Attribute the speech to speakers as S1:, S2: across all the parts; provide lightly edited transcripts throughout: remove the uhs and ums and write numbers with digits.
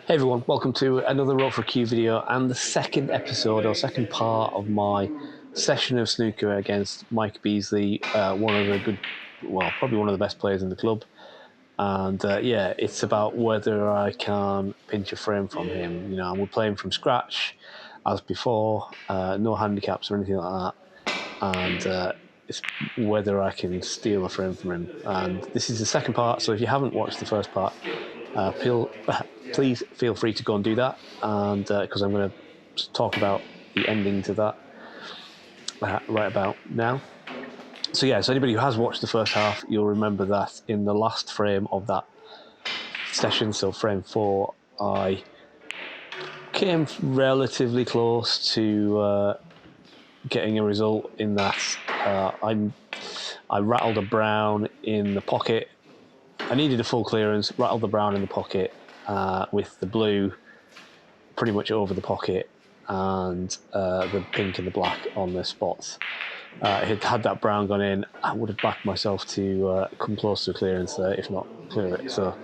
S1: Hey everyone, welcome to another Roll for a Q video and the second episode or second part of my session of snooker against Mike Beasley, one of the good, well, probably one of the best players in the club. And yeah, it's about whether I can pinch a frame from him. You know, and we're playing from scratch as before, no handicaps or anything like that. And it's whether I can steal a frame from him. And this is the second part, so if you haven't watched the first part, please feel free to go and do that, and because I'm going to talk about the ending to that right about now. So yeah, so anybody who has watched the first half, you'll remember that in the last frame of that session, so frame 4, I came relatively close to getting a result in that I rattled a brown in the pocket. I needed a full clearance, rattled the brown in the pocket with the blue pretty much over the pocket and the pink and the black on the spots. Had that brown gone in, I would have backed myself to come close to a clearance there, if not clear it. So,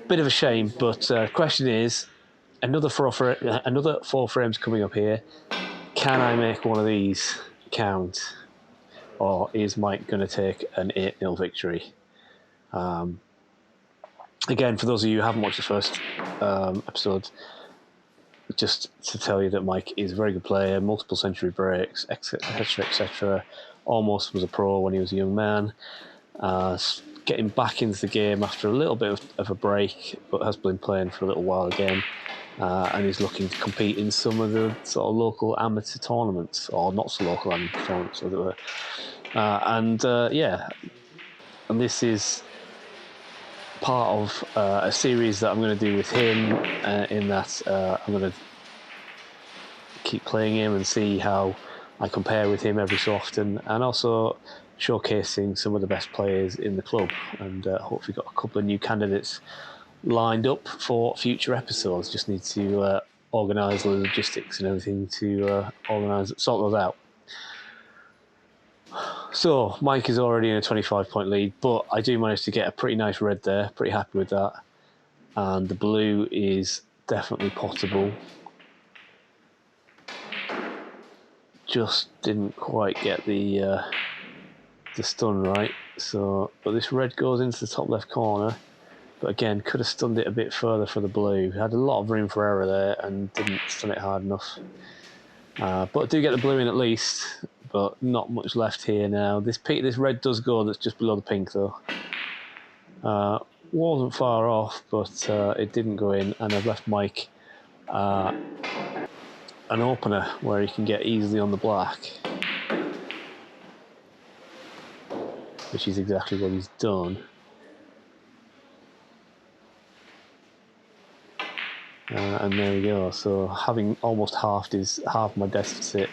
S1: bit of a shame, but question is, another four frames coming up here. Can I make one of these count? Or is Mike going to take an 8-0 victory? Again, for those of you who haven't watched the first episode, just to tell you that Mike is a very good player, multiple century breaks, etc., etc. Almost was a pro when he was a young man. Getting back into the game after a little bit of a break, but has been playing for a little while again. And he's looking to compete in some of the sort of local amateur tournaments, or not so local amateur tournaments, as it were. And this is part of a series that I'm going to do with him, in that I'm going to keep playing him and see how I compare with him every so often, and also showcasing some of the best players in the club, and hopefully got a couple of new candidates lined up for future episodes. Just need to organise the logistics and everything to sort those out. So Mike is already in a 25-point lead, but I do manage to get a pretty nice red there. Pretty happy with that, and the blue is definitely potable. Just didn't quite get the stun right. So, but this red goes into the top left corner. But again, could have stunned it a bit further for the blue. Had a lot of room for error there and didn't stun it hard enough. But I do get the blue in at least, but not much left here now. This red does go, that's just below the pink though. Wasn't far off, but it didn't go in, and I've left Mike an opener where he can get easily on the black, which is exactly what he's done. And there we go. So having almost half my deficit,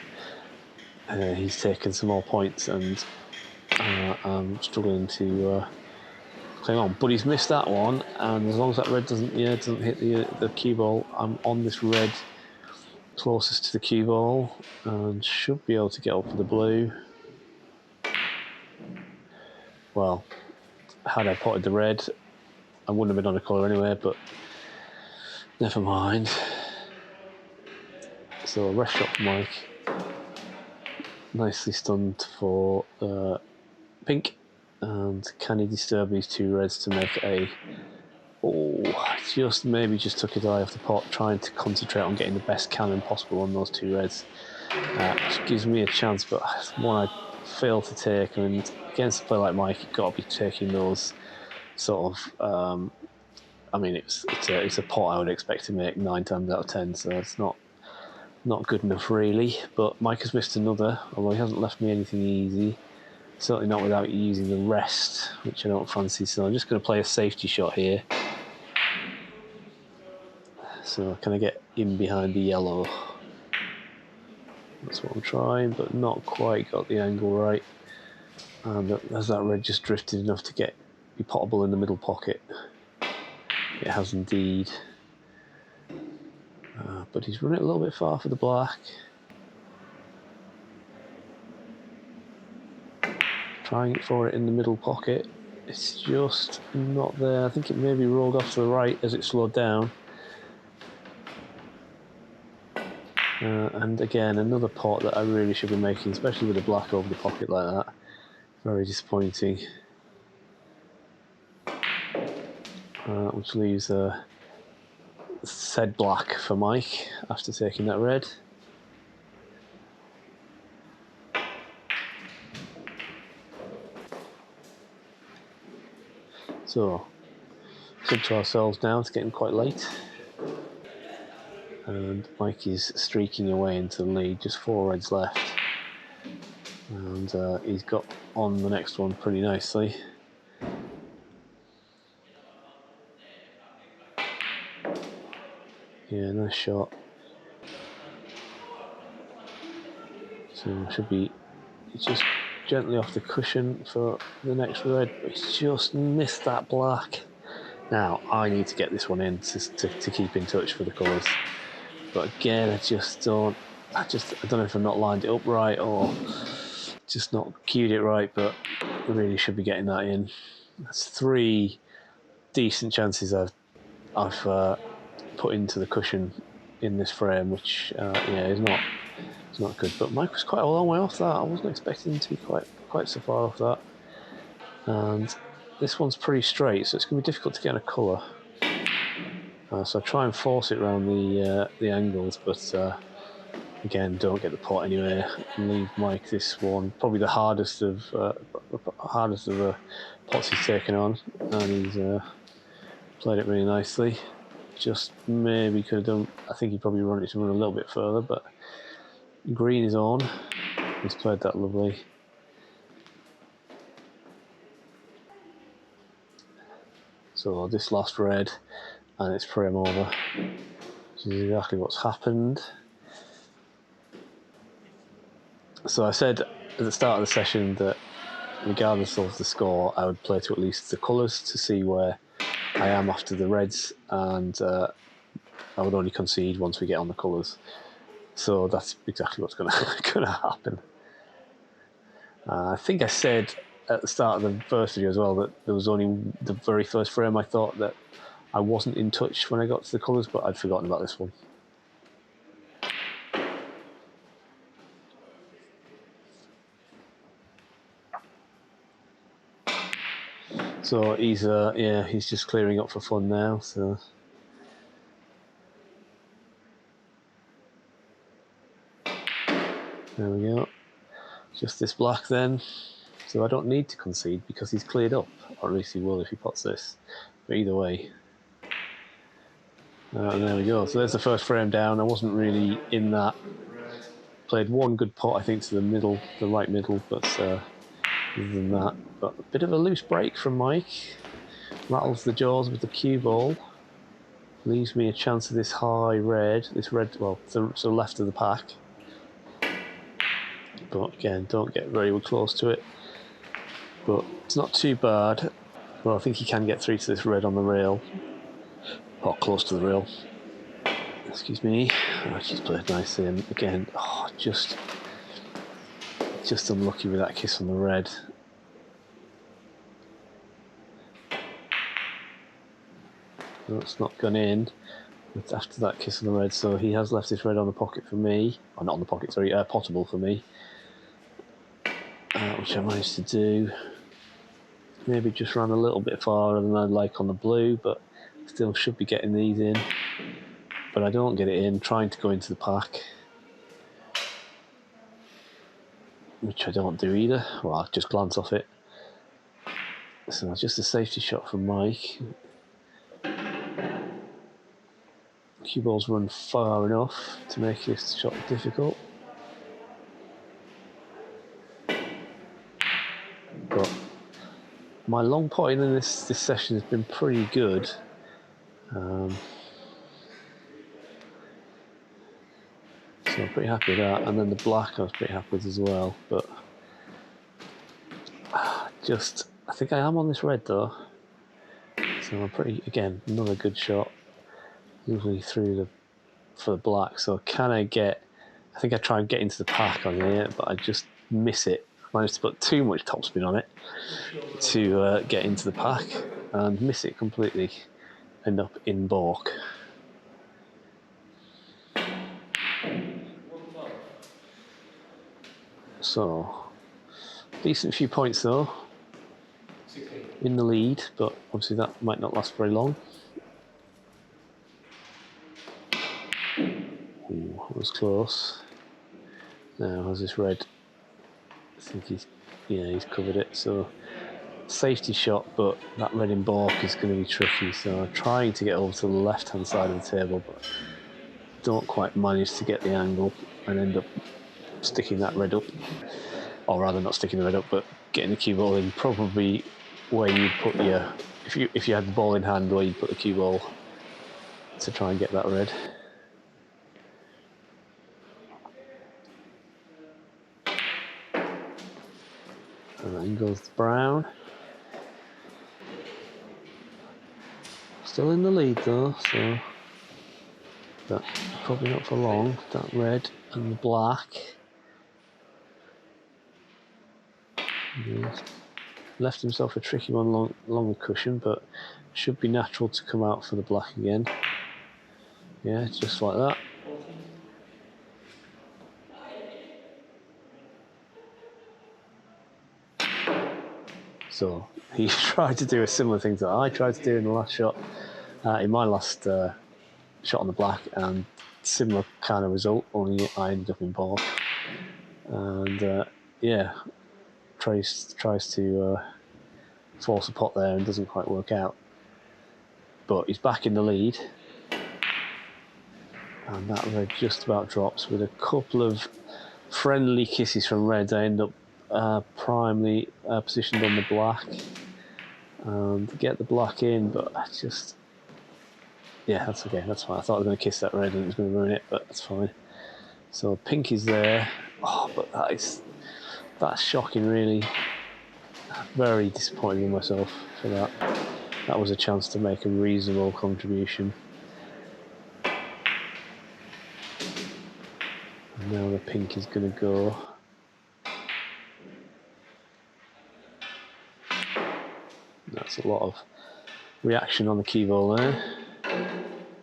S1: he's taken some more points, and I'm struggling to cling on. But he's missed that one, and as long as that red doesn't hit the cue ball, I'm on this red closest to the cue ball, and should be able to get up for the blue. Well, had I potted the red, I wouldn't have been on a colour anyway, but never mind. So a ref shot for Mike. Nicely stunned for pink. And can he disturb these two reds to make a... Oh, just took his eye off the pot, trying to concentrate on getting the best cannon possible on those two reds. Which gives me a chance, but one I failed to take. And against a player like Mike, you've got to be taking those sort of... I mean, it's a pot I would expect to make 9 times out of 10, so it's not good enough really. But Mike has missed another, although he hasn't left me anything easy. Certainly not without using the rest, which I don't fancy. So I'm just going to play a safety shot here. So can I get in behind the yellow? That's what I'm trying, but not quite got the angle right. And has that red just drifted enough to be potable in the middle pocket? It has indeed. But he's run it a little bit far for the black. Trying for it in the middle pocket. It's just not there. I think it maybe rolled off to the right as it slowed down. And again, another pot that I really should be making, especially with a black over the pocket like that. Very disappointing. Which leaves said black for Mike after taking that red. So, good to ourselves now, it's getting quite late. And Mike is streaking away into the lead, just 4 reds left. And he's got on the next one pretty nicely. Yeah, nice shot. So should be just gently off the cushion for the next red, but he's just missed that black. Now I need to get this one in to keep in touch for the colours. But again, I don't know if I've not lined it up right or just not cued it right, but I really should be getting that in. That's 3 decent chances I've put into the cushion in this frame, which is not good. But Mike was quite a long way off that. I wasn't expecting him to be quite so far off that. And this one's pretty straight, so it's going to be difficult to get a colour. So I try and force it around the angles, but again, don't get the pot anywhere. And leave Mike this one, probably the hardest of the pots he's taken on, and he's played it really nicely. Just maybe could have done. I think he probably wanted it to run a little bit further, but green is on. He's played that lovely. So this last red, and it's frame over. This is exactly what's happened. So I said at the start of the session that regardless of the score, I would play to at least the colours to see where I am after the reds, and I would only concede once we get on the colours. So that's exactly what's going to happen. I think I said at the start of the first video as well that there was only the very first frame I thought that I wasn't in touch when I got to the colours, but I'd forgotten about this one. So he's just clearing up for fun now. So there we go. Just this black then. So I don't need to concede because he's cleared up, or at least he will if he pots this. But either way. And there we go. So there's the first frame down. I wasn't really in that. Played one good pot, I think, to the right middle, but other than that, but a bit of a loose break from Mike. Rattles the jaws with the cue ball. Leaves me a chance of this high red. This red, well, so left of the pack. But again, don't get very close to it. But it's not too bad. Well, I think he can get through to this red on the rail. Or close to the rail. Excuse me. Oh, she's played nicely. And again, just unlucky with that kiss on the red. No, it's not gone in after that kiss on the red, so he has left this red on the pocket for me. Or not on the pocket, sorry, potable for me. Which I managed to do. Maybe just ran a little bit farther than I'd like on the blue, but still should be getting these in. But I don't get it in, trying to go into the pack. Which I don't do either. Well, I just glance off it. So just a safety shot from Mike. Cue balls run far enough to make this shot difficult. But my long potting in this session has been pretty good. So I'm pretty happy with that. And then the black I was pretty happy with as well. But I think I am on this red though. So I'm again, another good shot. Usually through for the black. So I think I try and get into the pack on here, but I just miss it. I managed to put too much topspin on it to get into the pack and miss it completely. End up in balk. So, decent few points though. In the lead, but obviously that might not last very long. Ooh, that was close. Now, has this red? I think he's covered it. So, safety shot, but that red in balk is going to be tricky. So, I'm trying to get over to the left-hand side of the table, but don't quite manage to get the angle and end up sticking that red up. Or rather, not sticking the red up, but getting the cue ball in probably where you put your, if you had the ball in hand, where you put the cue ball to try and get that red. And then goes the brown. Still in the lead though, so but probably not for long. That red and the black. He's left himself a tricky one along the cushion, but should be natural to come out for the black again. Yeah, just like that. So he tried to do a similar thing that I tried to do in the last shot, in my last shot on the black, and similar kind of result, only I ended up in ball. And yeah, tries to force a pot there and doesn't quite work out. But he's back in the lead. And that red just about drops with a couple of friendly kisses from reds. I end up primely positioned on the black and get the black in, but I just, yeah, that's okay, that's fine. I thought I was going to kiss that red and it was going to ruin it, but that's fine. So pink is there. Oh, but that's shocking, really. Very disappointed in myself for that. That was a chance to make a reasonable contribution. And now the pink is going to go. That's a lot of reaction on the cue ball there,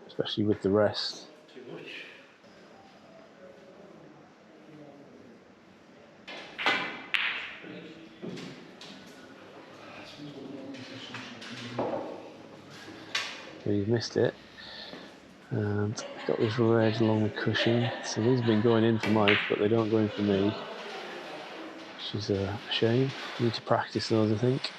S1: especially with the rest.
S2: Too much.
S1: He's missed it. And got this red along the cushion. So these have been going in for Mike, but they don't go in for me. Which is a shame. Need to practice those, I think.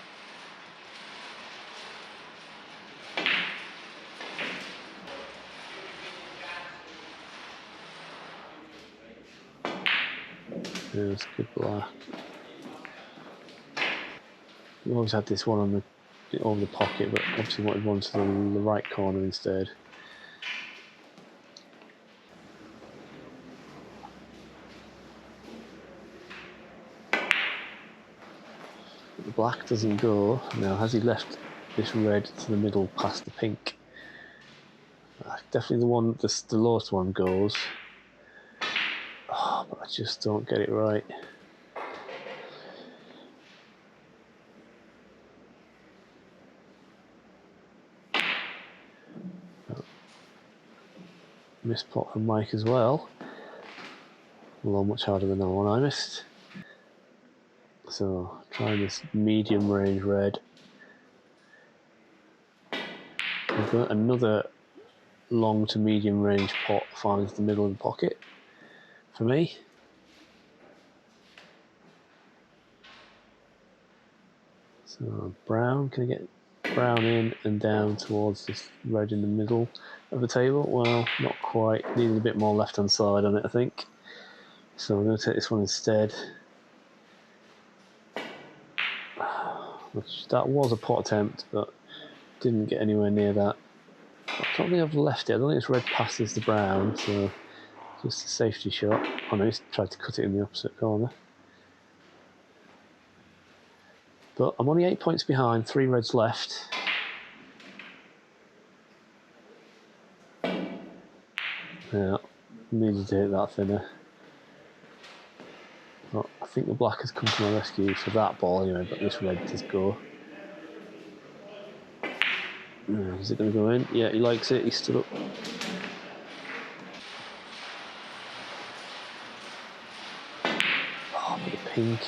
S1: There's good black. We always had this one on over the pocket, but obviously wanted one to the right corner instead. The black doesn't go. Now, has he left this red to the middle past the pink? Definitely the one, the lowest one goes. Oh, but I just don't get it right. Missed pot from Mike as well. Although much harder than the one I missed. So, trying this medium range red. We've got another long to medium range pot finds the middle of the pocket for me. So brown, can I get brown in and down towards this red in the middle of the table? Well, not quite. Needed a bit more left hand side on it, I think. So I'm going to take this one instead. Which, that was a pot attempt, but didn't get anywhere near that. I don't think I've left it. I don't think it's red passes the brown, so just a safety shot. Oh no, he's tried to cut it in the opposite corner. But I'm only 8 points behind, 3 reds left. Yeah, needed to hit that thinner. But I think the black has come to my rescue for that ball anyway, but this red does go. Is it going to go in? Yeah, he likes it, he stood up. Oh, for the pink.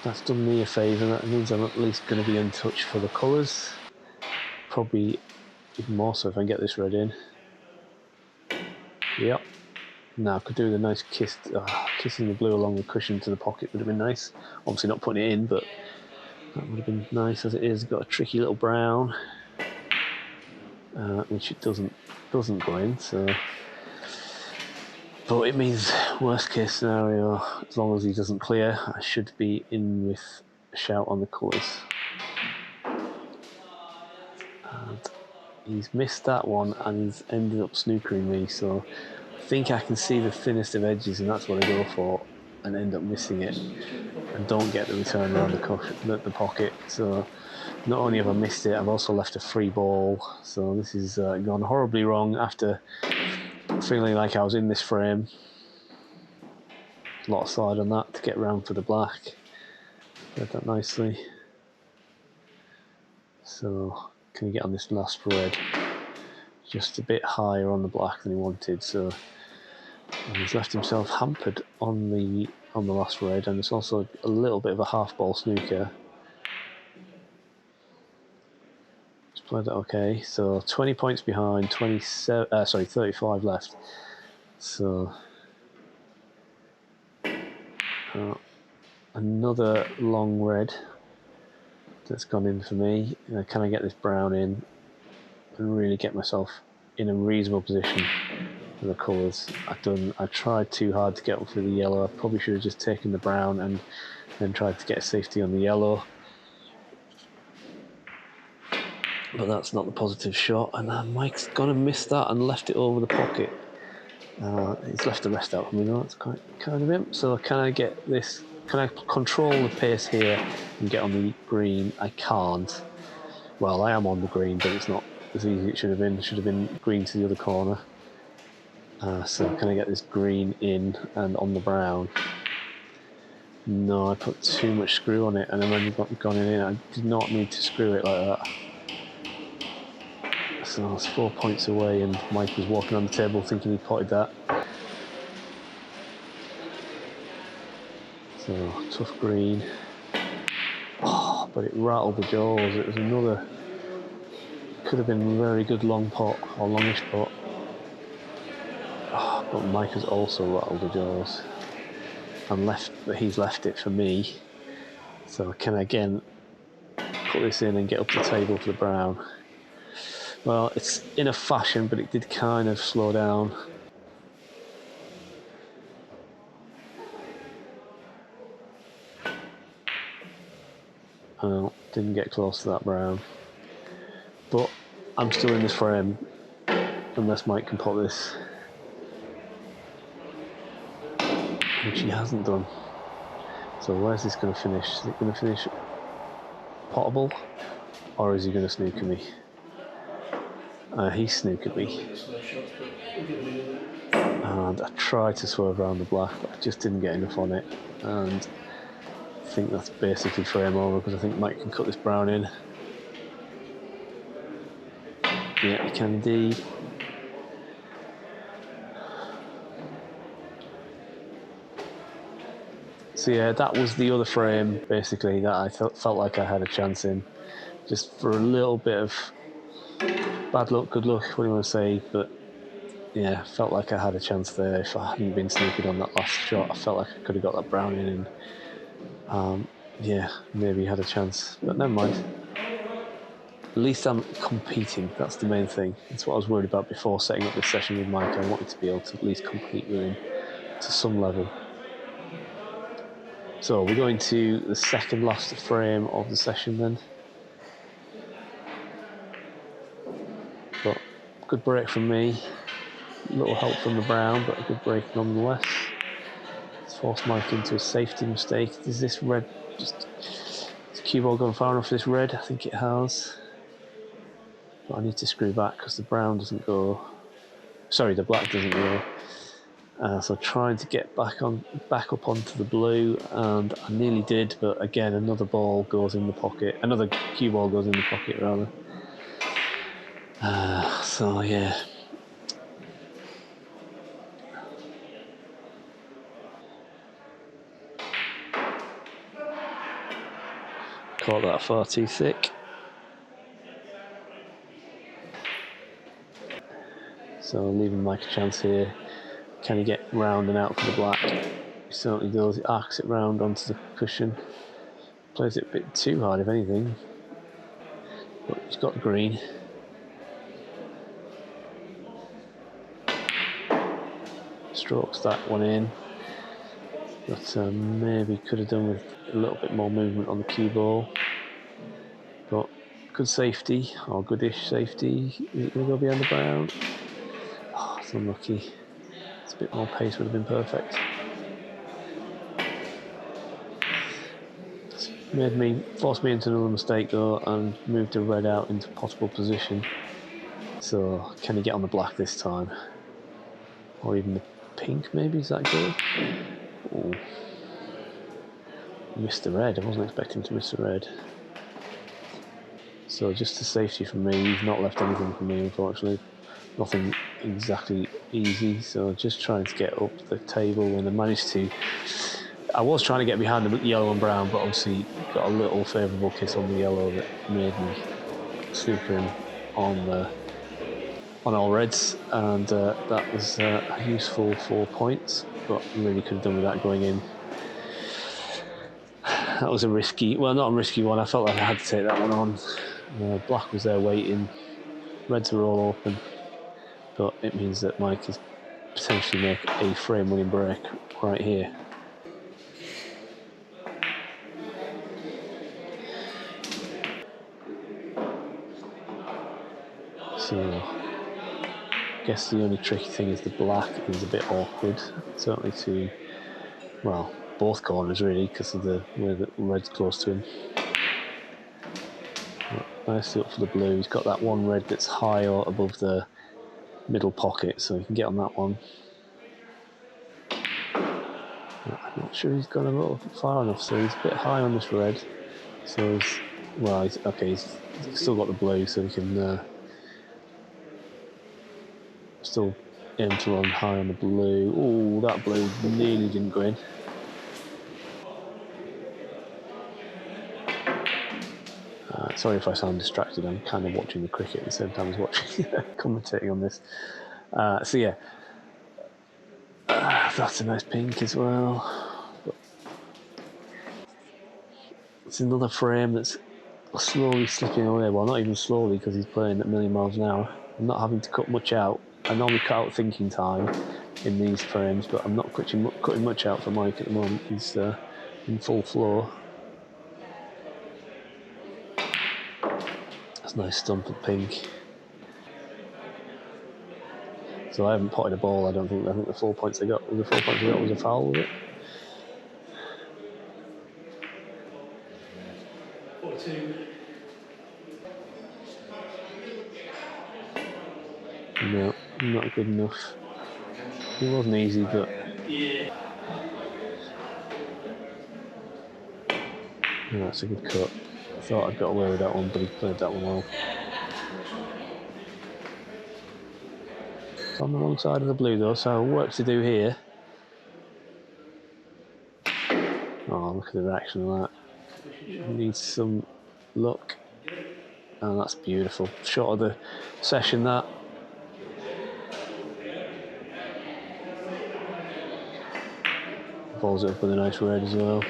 S1: That's done me a favour. That means I'm at least going to be in touch for the colours. Probably even more so if I can get this red in. Yep. Now I could do the nice kissing the blue along the cushion to the pocket would have been nice. Obviously not putting it in, but that would have been nice as it is. Got a tricky little brown, which it doesn't go in. So, but it means worst case scenario, as long as he doesn't clear, I should be in with a shout on the colours. And he's missed that one and he's ended up snookering me. So I think I can see the thinnest of edges, and that's what I go for, and end up missing it, and don't get the return around the pocket. So not only have I missed it, I've also left a free ball. So this has gone horribly wrong after feeling like I was in this frame. A lot of side on that to get round for the black. Read that nicely. So can he get on this last red? Just a bit higher on the black than he wanted. So and he's left himself hampered on the last red, and it's also a little bit of a half ball snooker. He's played it okay. So 20 points behind, 35 left. So another long red that's gone in for me. Can I get this brown in and really get myself in a reasonable position for the colours? I tried too hard to get up for the yellow. I probably should have just taken the brown and then tried to get a safety on the yellow. But that's not the positive shot, and Mike's gonna miss that and left it over the pocket. He's left the rest out for me though. That's quite kind of him. So can I get this? Can I control the pace here and get on the green? I can't. Well, I am on the green, but it's not as easy as it should have been. It should have been green to the other corner. So can I get this green in and on the brown? No, I put too much screw on it, and then when you've gone in, I did not need to screw it like that. So I was 4 points away, and Mike was walking on the table thinking he potted that. So tough green. Oh, but it rattled the jaws. It was another. Could have been a very good long pot or longish pot. Oh, but Mike has also rattled the jaws, and he's left it for me. So can I again put this in and get up the table for the brown? Well, it's in a fashion, but it did kind of slow down. Oh, didn't get close to that brown. But I'm still in this frame, unless Mike can put this, which he hasn't done. So where's this going to finish? Is it going to finish potable, or is he going to snooker me? He snookered me. And I tried to swerve around the black, but I just didn't get enough on it. And I think that's basically frame over, because I think Mike can cut this brown in. Yeah, he can indeed. So yeah, that was the other frame, basically, that I felt like I had a chance in. Just for a little bit of bad luck, good luck, what do you want to say, but yeah, felt like I had a chance there. If I hadn't been snookered on that last shot, I felt like I could have got that brown in, and yeah, maybe had a chance, but never mind. At least I'm competing, that's the main thing. That's what I was worried about before setting up this session with Mike. I wanted to be able to at least compete with him to some level. So we're going to the second last frame of the session then. But good break from me. A little help from the brown, but a good break nonetheless. It's forced Mike into a safety mistake. Is this red just... Has the cue ball gone far enough for this red? I think it has. But I need to screw back because the brown doesn't go. Sorry, the black doesn't go. So trying to get back up onto the blue, and I nearly did, but again another ball goes in the pocket. Another cue ball goes in the pocket rather. So yeah. Caught that far too thick. So leaving Mike a chance here. Can he get round and out for the black? He certainly does. He arcs it round onto the cushion. Plays it a bit too hard, if anything. But he's got green. Strokes that one in. But maybe could have done with a little bit more movement on the cue ball. But good safety, or goodish safety. Is it going to go behind the brown? Oh, it's unlucky. It's a bit more pace would have been perfect. It's forced me into another mistake though, and moved the red out into possible position. So can he get on the black this time? Or even the pink maybe, is that good? Ooh. Missed the red, I wasn't expecting to miss the red. So just a safety from me, he's not left anything for me unfortunately. Nothing exactly easy, so just trying to get up the table, and I managed to. I was trying to get behind the yellow and brown, but obviously got a little favourable kiss on the yellow that made me snookering on all reds, and that was a useful 4 points, but really could have done with that going in. That was a risky, well, not a risky one. I felt like I had to take that one on. Black was there waiting, reds were all open, but it means that Mike is potentially make a frame-winning break right here. So, I guess the only tricky thing is the black is a bit awkward, certainly to, well, both corners really, because of the way the red's close to him. Nicely up for the blue. He's got that one red that's high or above the middle pocket, so he can get on that one. I'm not sure he's gone a little far enough, so he's a bit high on this red. So he's still got the blue, so he can still aim to run high on the blue. Oh, that blue nearly didn't go in. Sorry if I sound distracted, I'm kind of watching the cricket at the same time as watching commentating on this. So yeah, that's a nice pink as well. But it's another frame that's slowly slipping away. Well, not even slowly, because he's playing at a million miles an hour. I'm not having to cut much out. I normally cut out thinking time in these frames, but I'm not cutting much out for Mike at the moment. He's in full flow. That's a nice stump of pink. So I haven't potted a ball, I think the 4 points I got was a foul, was it? No, not good enough. It wasn't easy, but no, that's a good cut. I thought I'd got away with that one, but he played that one well. It's on the wrong side of the blue though, so work to do here. Oh, look at the reaction of that. Needs some luck. And that's beautiful. Shot of the session, that. Balls it up with a nice red as well.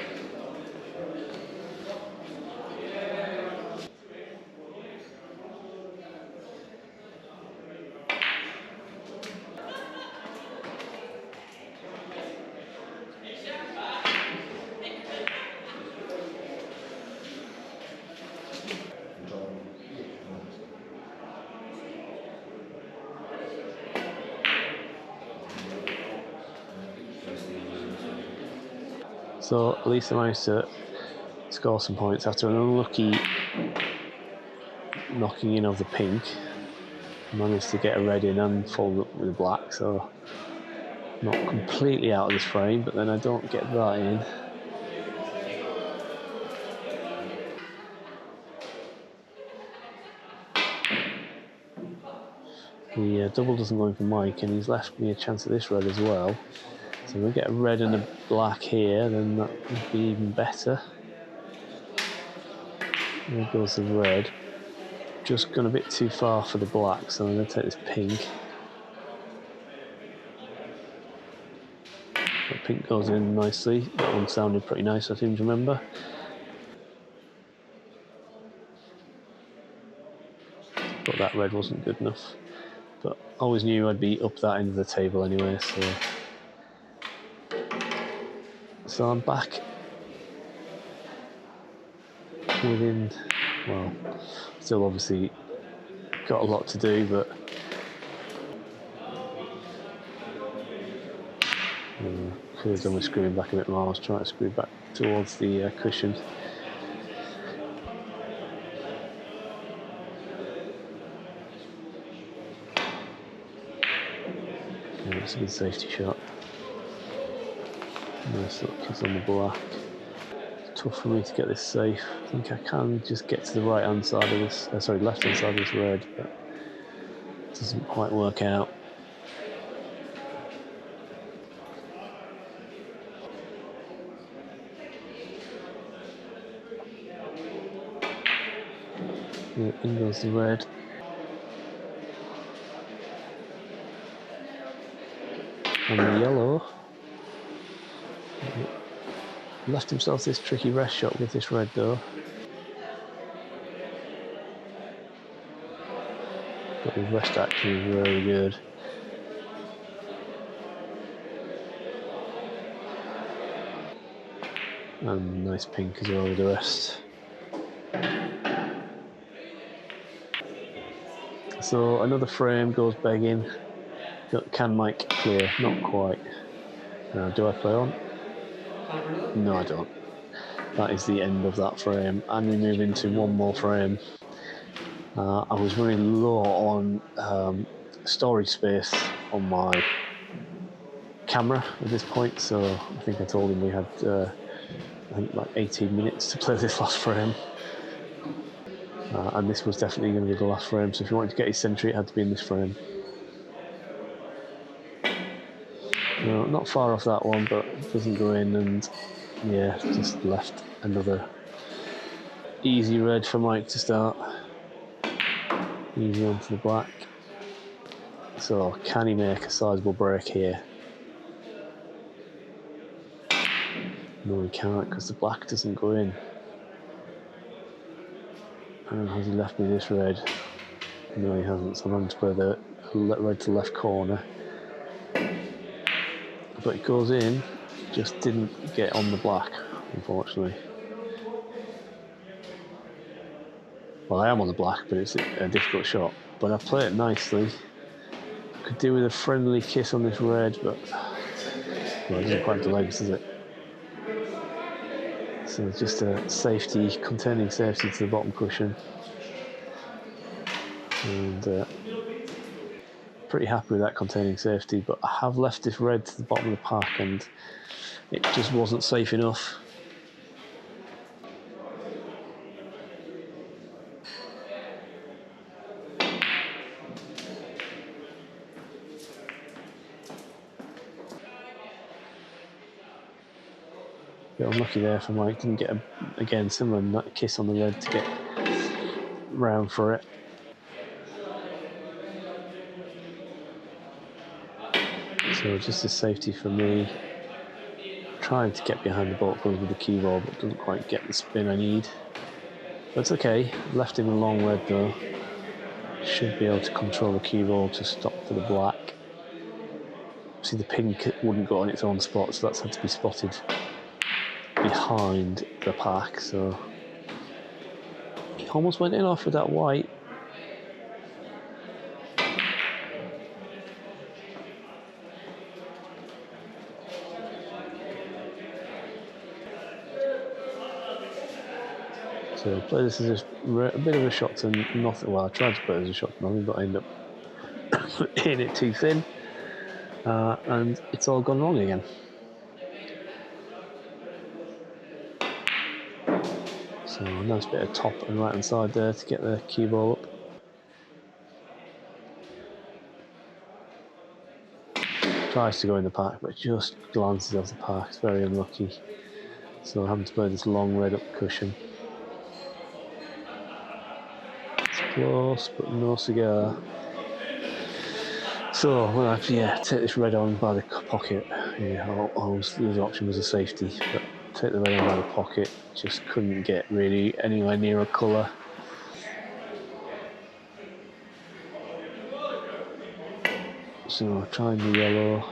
S1: So at least I managed to score some points after an unlucky knocking in of the pink. I managed to get a red in and fold up with a black, so not completely out of this frame, but then I don't get that in. The double doesn't go in for Mike, and he's left me a chance at this red as well. So if we get a red and a black here, then that would be even better. There goes the red. Just gone a bit too far for the black, so I'm going to take this pink. That pink goes in nicely. That one sounded pretty nice, I seem to remember. But that red wasn't good enough. But I always knew I'd be up that end of the table anyway, so I'm back within, well, still obviously got a lot to do, but could have done with screwing back a bit more. I was trying to screw back towards the cushion. Yeah, it's a good safety shot. Nice little kiss on the black. It's tough for me to get this safe. I think I can just get to the right hand side of this, left hand side of this red, but it doesn't quite work out. Yeah, in goes the red. And the yellow left himself this tricky rest shot with this red though. But his rest action is very good. And nice pink as well with the rest. So another frame goes begging. Can Mike clear? Not quite. Do I play on? No, I don't. That is the end of that frame, and we move into one more frame. I was running low on storage space on my camera at this point, so I think I told him we had like 18 minutes to play this last frame. And this was definitely going to be the last frame, so if you wanted to get his century, it had to be in this frame. No, not far off that one, but it doesn't go in, and yeah, just left another easy red for Mike to start. Easy onto the black. So can he make a sizable break here? No, he can't, because the black doesn't go in. And has he left me this red? No, he hasn't, so I'm going to play the red to left corner. But it goes in, just didn't get on the black, unfortunately. Well, I am on the black, but it's a difficult shot. But I play it nicely. Could do with a friendly kiss on this red, but well, it doesn't quite have the legs, does it? So just a safety, containing safety to the bottom cushion. And pretty happy with that containing safety, but I have left this red to the bottom of the pack and it just wasn't safe enough. Bit unlucky there for Mike, didn't get again similar kiss on the red to get round for it. So just a safety for me. Trying to get behind the bolt goes with the key ball, but doesn't quite get the spin I need. But it's okay. Left him a long red though. Should be able to control the cue ball to stop for the black. See, the pink wouldn't go on its own spot, so that's had to be spotted behind the pack. So he almost went in off with that white. So play this as a bit of a shot to nothing. Well, I tried to play it as a shot to nothing, but I ended up hitting it too thin. And it's all gone wrong again. So a nice bit of top and right hand side there to get the cue ball up. Tries to go in the pack, but just glances off the pack. It's very unlucky. So having to play this long red up cushion. Close, but no cigar. So I'm gonna have to take this red on by the pocket. Yeah, always the other option was a safety, but take the red on by the pocket. Just couldn't get really anywhere near a colour. So trying the yellow,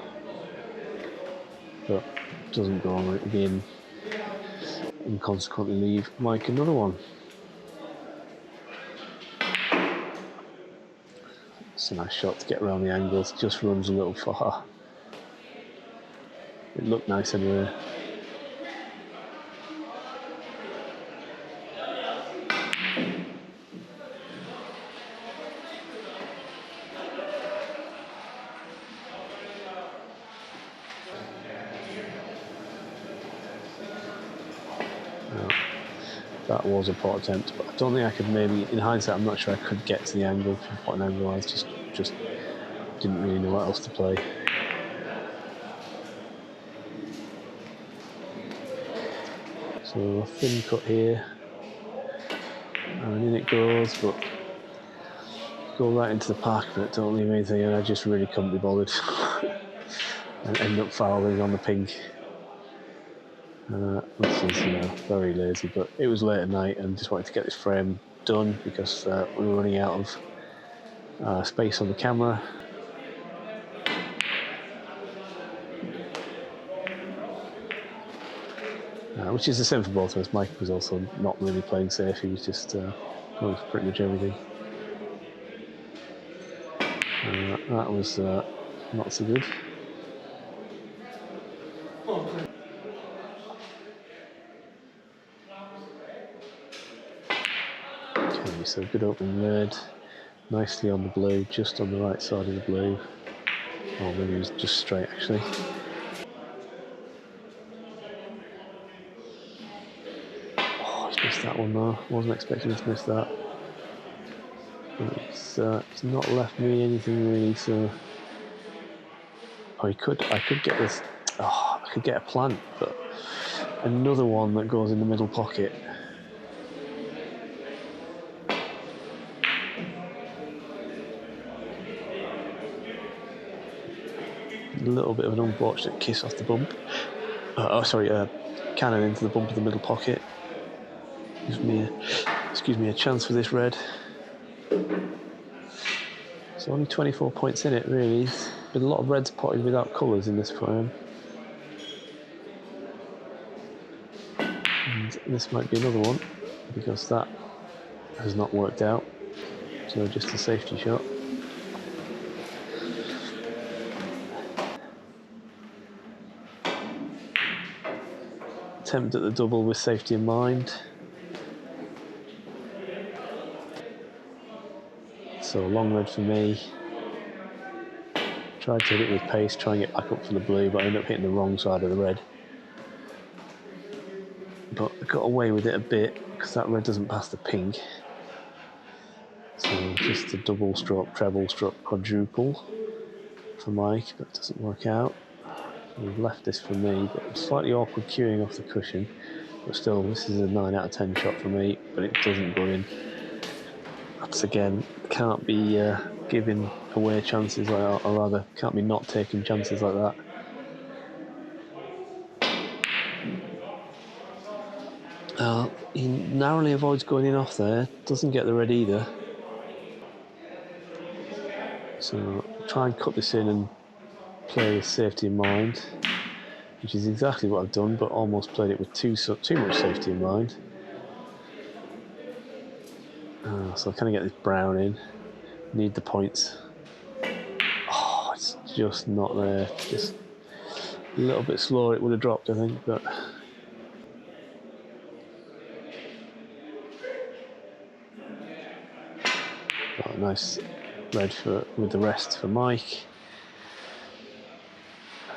S1: but doesn't go on it again, and consequently leave Mike another one. It's a nice shot to get around the angles, just runs a little far. It looked nice anyway. That was a pot attempt, but I don't think I could maybe, in hindsight, I'm not sure I could get to the angle from pot and angle. I just didn't really know what else to play. So thin cut here, and in it goes, but go right into the park, but don't leave anything, and I just really couldn't be bothered, and end up fouling on the pink. Which is very lazy, but it was late at night and just wanted to get this frame done because we were running out of space on the camera. Which is the same for both of us. Mike was also not really playing safe, he was just going for pretty much everything. That was not so good. Okay, so good opening red, nicely on the blue, just on the right side of the blue. Oh, maybe it was just straight actually. Oh, he's missed that one though. Wasn't expecting to miss that. It's not left me anything really, so I could get this. Oh, I could get a plant, but another one that goes in the middle pocket. A little bit of an unfortunate kiss off the bump. Cannon into the bump of the middle pocket. Gives me a chance for this red. So only 24 points in it, really. There's been a lot of reds potted without colours in this frame. And this might be another one, because that has not worked out. So just a safety shot. Attempt at the double with safety in mind. So long red for me. Tried to hit it with pace, try and get back up for the blue, but I ended up hitting the wrong side of the red. But I got away with it a bit because that red doesn't pass the pink. So just a double stroke, treble stroke, quadruple for Mike, but it doesn't work out. We've left this for me, but slightly awkward cueing off the cushion. But still, this is a 9 out of 10 shot for me, but it doesn't go in. That's again, can't be giving away chances like that, or rather, can't be not taking chances like that. He narrowly avoids going in off there, doesn't get the red either. So try and cut this in and play with safety in mind, which is exactly what I've done, but almost played it with too much safety in mind. So I kind of get this brown in, need the points. Oh, it's just not there. Just a little bit slower it would have dropped, I think, but nice red with the rest for Mike.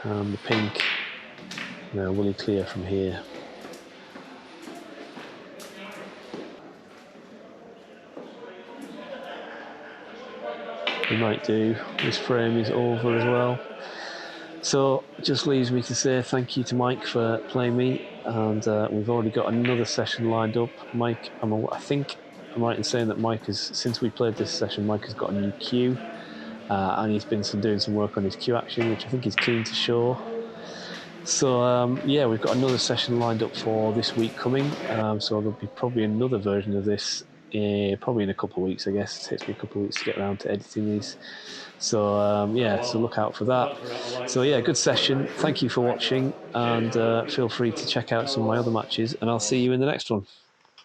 S1: The pink, now will he clear from here? He might do. This frame is over as well. So it just leaves me to say thank you to Mike for playing me, and we've already got another session lined up. Mike, I think I'm right in saying that Mike has, since we played this session, Mike has got a new cue, and he's been doing some work on his cue action, which I think he's keen to show. So yeah, we've got another session lined up for this week coming. So there'll be probably another version of this, probably in a couple of weeks. I guess it takes me a couple of weeks to get around to editing these. So yeah, so look out for that. So yeah, good session. Thank you for watching, and feel free to check out some of my other matches, and I'll see you in the next one.